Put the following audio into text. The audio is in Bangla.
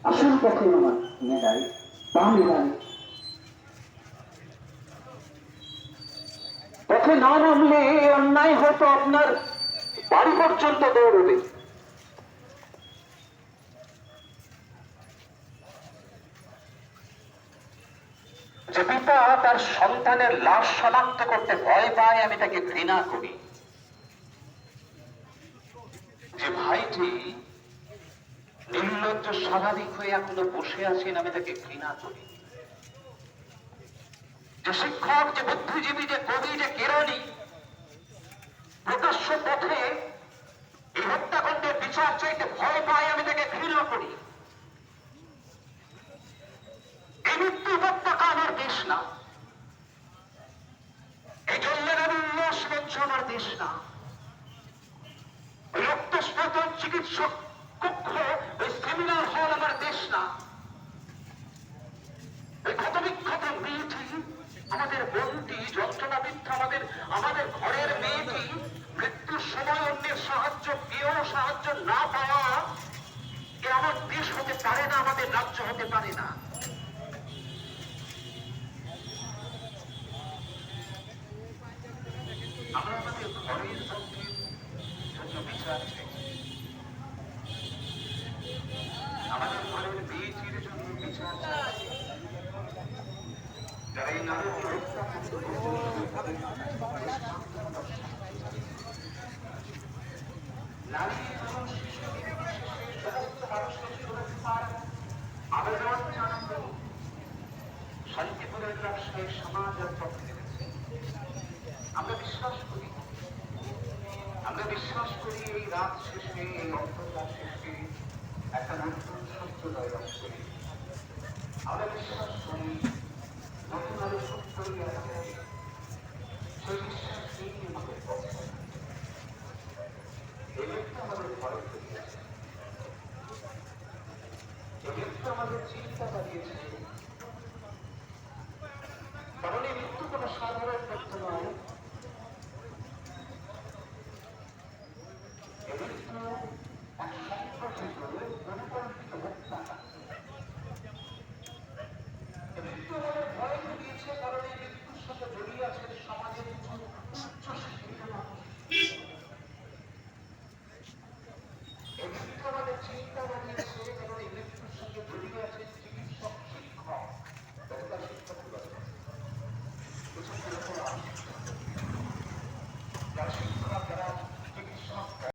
আসল পথে আমার নিয়ে যায় পা মিলায়। পথে না নামলে অন্যায় হয়তো আপনার বাড়ি পর্যন্ত দৌড়বে। যে পিতা তার সন্তানের লাশ শনাক্ত করতে ভয় পায়, আমি তাকে ঘৃণা করি। যে ভাইটি নির্লজ্জ স্বাভাবিক হয়ে এখনো বসে আছেন, আমি তাকে ঘৃণা করি। যে শিক্ষক, যে বুদ্ধিজীবী, যে কবি, যে কেরানি প্রকাশ্য পথে এই হত্যাকাণ্ডের বিচার চাইতে ভয় পায়, আমি তাকে ঘৃণা করি। এই মৃত্যু উপত্যকা আমার দেশ না, এই জল্লার উল্লাস মঞ্চ আমার দেশ না, ওই রক্তস্নাত চিকিৎসক কক্ষ, ওই সেমিনার হল আমার দেশ না, ওই ক্ষতবিক্ষত মেয়েটি, আমাদের বোনটি, যন্ত্রণাবিদ্ধ আমাদের আমাদের ঘরের মেয়েটি মৃত্যুর সময় অন্যের সাহায্য পেয়েও সাহায্য না পাওয়া, এ আমার দেশ হতে পারে না, আমাদের রাজ্য হতে পারে না। আমরা আমাদের ঘরের মধ্যে জন্য বিচার চাই, আমাদের ঘরের মেয়েটির জন্য বিচার চাই। যারা এই নারী হত্যা নারী এবং শিশু সমস্ত মানুষের সুরক্ষার আবেদন জানানো শান্তিপুরের ব্যবসায়ী সমাজের পক্ষে রেখেছে। আমরা বিশ্বাস করি, আমরা বিশ্বাস করি এই রাত শেষে, এই অন্ধকার শেষে একটা নতুন সত্যদয় লাভ করি। আমরা বিশ্বাস করি নতুন আরো সত্যই আছে, সেই বিশ্বাস নেই আমাদের পক্ষে। এই মৃত্যু আমাদের ভয় করিয়েছে, এই মৃত্যু আমাদের চিন্তা বাড়িয়েছে। কারণ এই মৃত্যু কোনো সাধারণ মৃত্যু নয়, এই মৃত্যু এক সংগঠিত পরিকল্পিত হত্যা।